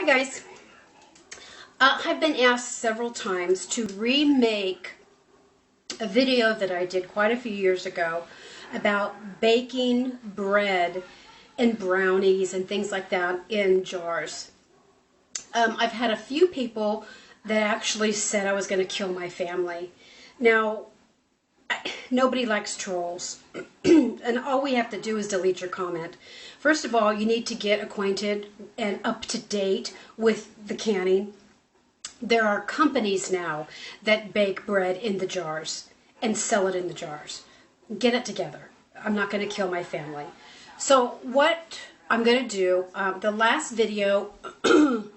guys. I've been asked several times to remake a video that I did quite a few years ago about baking bread and brownies and things like that in jars. I've had a few people that actually said I was going to kill my family. Now, nobody likes trolls, and all we have to do is delete your comment. First of all, you need to get acquainted and up to date with the canning. There are companies now that bake bread in the jars and sell it in the jars. Get it together. I'm not going to kill my family. So what I'm going to do, the last video,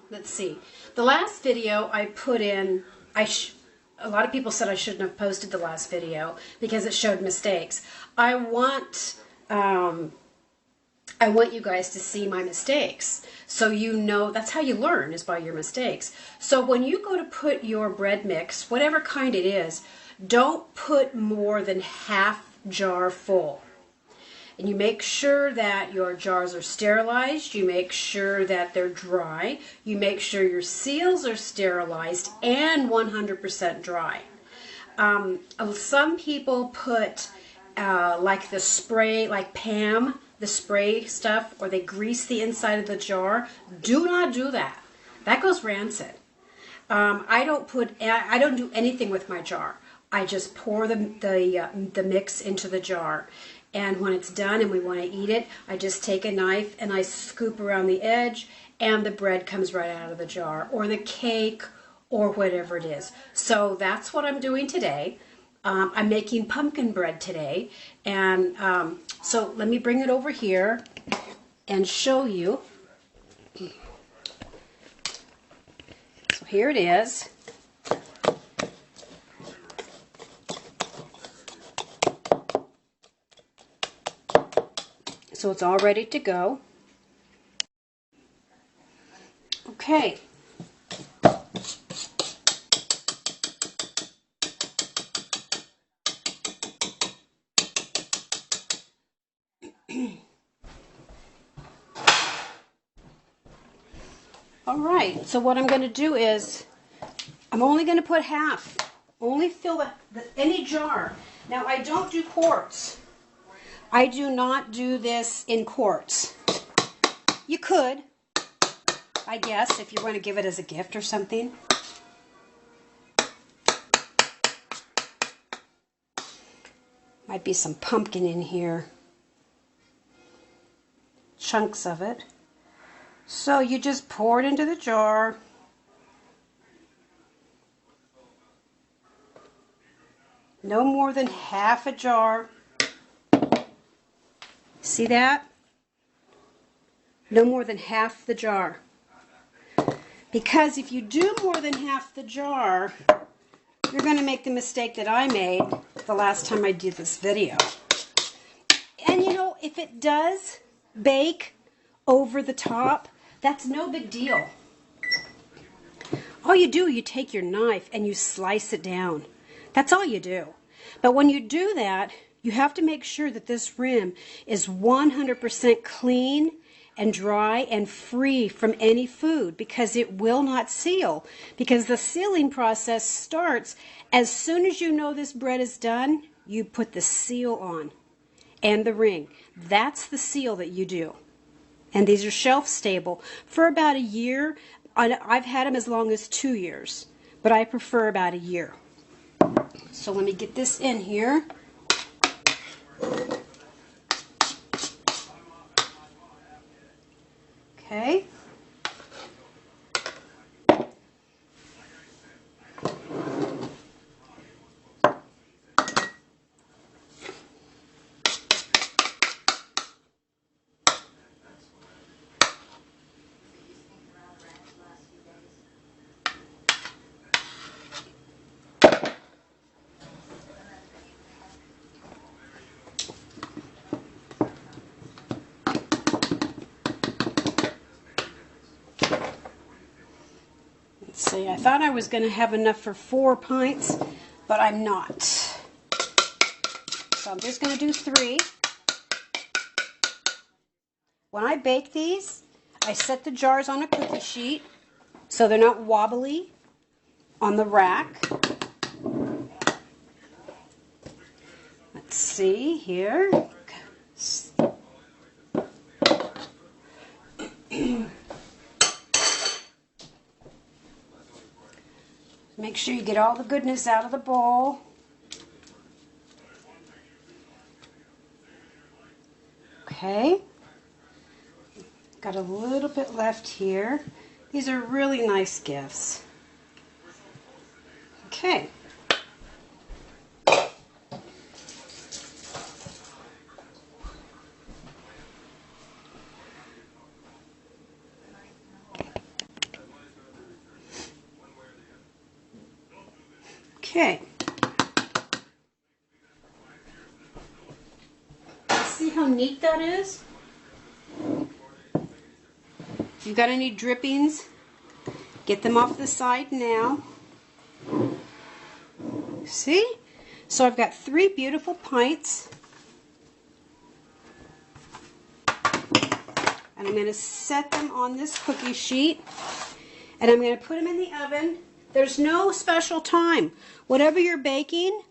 let's see, the last video I put in, a lot of people said I shouldn't have posted the last video because it showed mistakes. I want you guys to see my mistakes, so you know that's how you learn, is by your mistakes. So when you go to put your bread mix, whatever kind it is, don't put more than half jar full. And you make sure that your jars are sterilized, you make sure that they're dry, you make sure your seals are sterilized and 100% dry. Some people put like the spray, like Pam, the spray stuff, or they grease the inside of the jar. Do not do that. That goes rancid. I don't do anything with my jar. I just pour the mix into the jar. And when it's done and we want to eat it, I just take a knife and I scoop around the edge and the bread comes right out of the jar, or the cake, or whatever it is. So that's what I'm doing today. I'm making pumpkin bread today. And so let me bring it over here and show you. So here it is. So it's all ready to go. Okay. All right, so what I'm going to do is I'm only going to put half. Only fill any jar. Now, I don't do quarts. I do not do this in quarts. You could, I guess, if you want to give it as a gift or something. Might be some pumpkin in here. Chunks of it. So you just pour it into the jar. No more than half a jar. See that? No more than half the jar. Because if you do more than half the jar, you're going to make the mistake that I made the last time I did this video. And you know, if it does bake over the top, that's no big deal. All you do, you take your knife and you slice it down. That's all you do. But when you do that, you have to make sure that this rim is 100% clean and dry and free from any food, because it will not seal. Because the sealing process starts as soon as you know this bread is done, you put the seal on and the ring. That's the seal that you do. And these are shelf stable for about a year. I've had them as long as 2 years, but I prefer about a year. So let me get this in here. Okay. See, I thought I was going to have enough for 4 pints, but I'm not. So I'm just going to do 3. When I bake these, I set the jars on a cookie sheet. so they're not wobbly on the rack. Let's see here. Make sure you get all the goodness out of the bowl. Okay. Got a little bit left here. These are really nice gifts. Okay. Okay. See how neat that is? If you've got any drippings, get them off the side now. See? So I've got 3 beautiful pints. And I'm going to set them on this cookie sheet. And I'm going to put them in the oven. There's no special time. Whatever you're baking,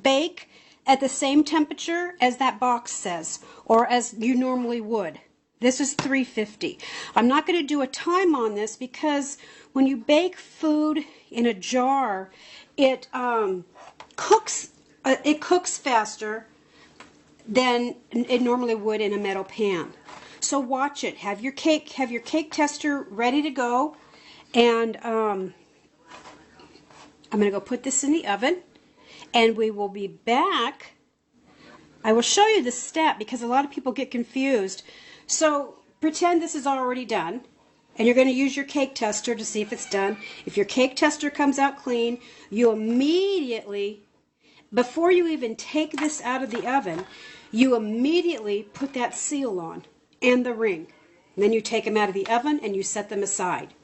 bake at the same temperature as that box says, or as you normally would. This is 350. I'm not going to do a time on this because when you bake food in a jar, it cooks faster than it normally would in a metal pan. So watch it. Have your cake tester ready to go, and I'm going to go put this in the oven, and we will be back. I will show you the step because a lot of people get confused. So pretend this is already done, and you're going to use your cake tester to see if it's done. If your cake tester comes out clean, you immediately, before you even take this out of the oven, you immediately put that seal on and the ring. And then you take them out of the oven and you set them aside.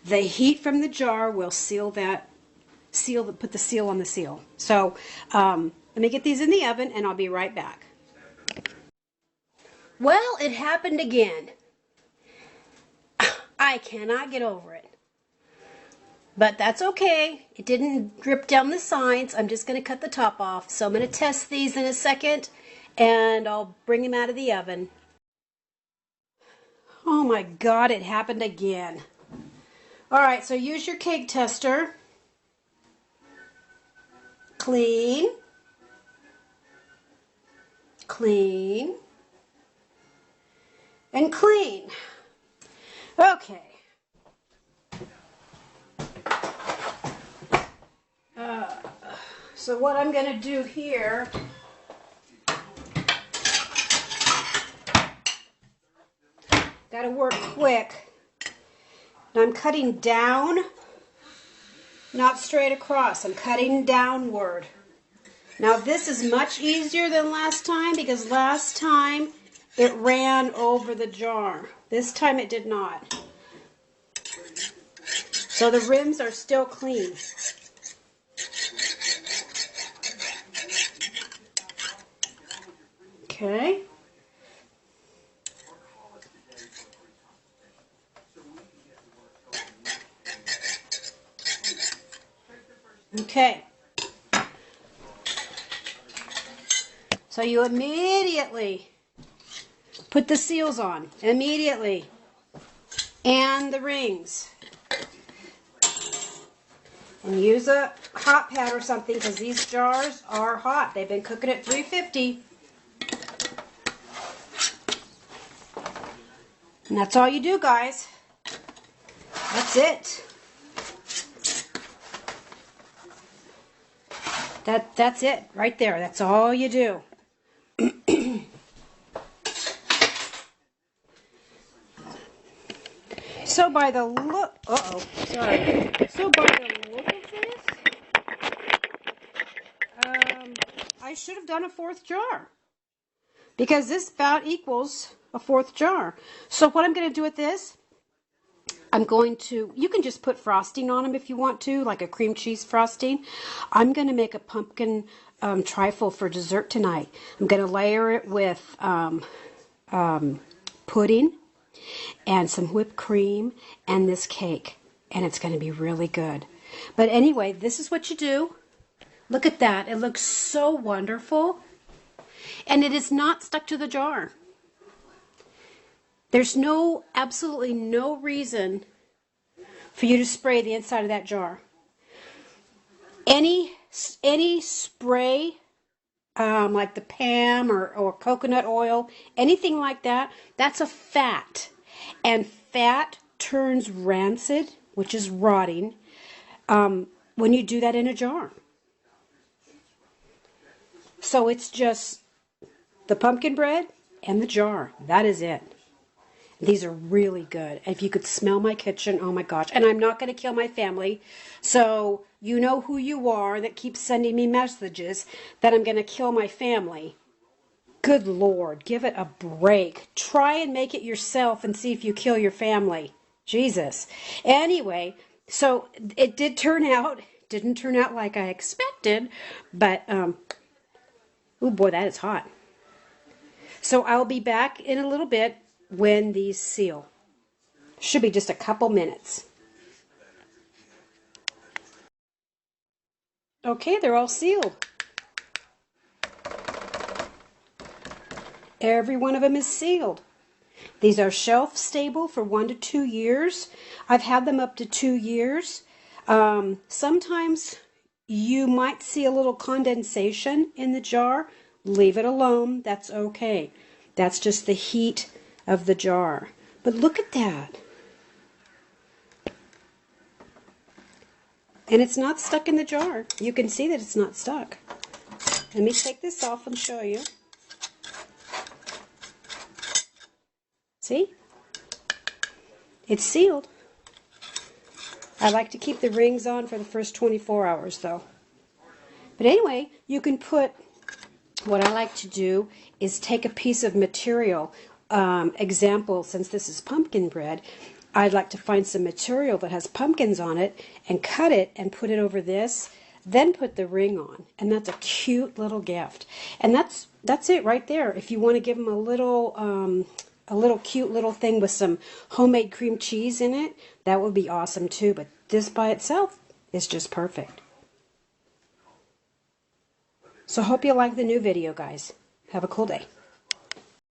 The heat from the jar will seal that. Put the seal on the seal. So let me get these in the oven and I'll be right back. Well, it happened again. I cannot get over it. But that's okay. It didn't drip down the sides. I'm just going to cut the top off. So I'm going to test these in a second and I'll bring them out of the oven. Oh my God, it happened again. Alright, so use your cake tester. Clean. Clean. And clean. Okay. So what I'm going to do here, got to work quick. Now I'm cutting down, not straight across. I'm cutting downward. Now this is much easier than last time because last time it ran over the jar. This time it did not. So the rims are still clean. Okay. Okay. So you immediately put the seals on. Immediately. And the rings. And use a hot pad or something because these jars are hot. They've been cooking at 350. And that's all you do, guys. That's it. That's it right there. That's all you do. So by the look, sorry. So by the look of this, I should have done a 4th jar because this about equals a 4th jar. So what I'm going to do with this, I'm going to, you can just put frosting on them if you want to, like a cream cheese frosting. I'm going to make a pumpkin trifle for dessert tonight. I'm going to layer it with pudding and some whipped cream and this cake. and it's going to be really good. But anyway, this is what you do. Look at that. It looks so wonderful. And it is not stuck to the jar. There's absolutely no reason for you to spray the inside of that jar. Any spray, like the PAM or coconut oil, anything like that, that's a fat. And fat turns rancid, which is rotting, when you do that in a jar. So it's just the pumpkin bread and the jar. That is it. These are really good. If you could smell my kitchen, oh my gosh. And I'm not going to kill my family. So you know who you are that keeps sending me messages that I'm going to kill my family. Good Lord, give it a break. Try and make it yourself and see if you kill your family. Jesus. Anyway, so it didn't turn out like I expected, but, oh boy, that is hot. So I'll be back in a little bit when these seal. Should be just a couple minutes. Okay, they're all sealed. Every one of them is sealed. These are shelf stable for 1 to 2 years. I've had them up to 2 years. Sometimes you might see a little condensation in the jar. Leave it alone. That's okay. That's just the heat of the jar. But look at that. And it's not stuck in the jar. You can see that it's not stuck. Let me take this off and show you. See? It's sealed. I like to keep the rings on for the first 24 hours though. But anyway, you can put, what I like to do is take a piece of material, example, since this is pumpkin bread, I'd like to find some material that has pumpkins on it and cut it and put it over this, then put the ring on. And that's a cute little gift. And that's it right there. If you want to give them a little cute little thing with some homemade cream cheese in it, that would be awesome too. But this by itself is just perfect. So hope you like the new video, guys. Have a cool day.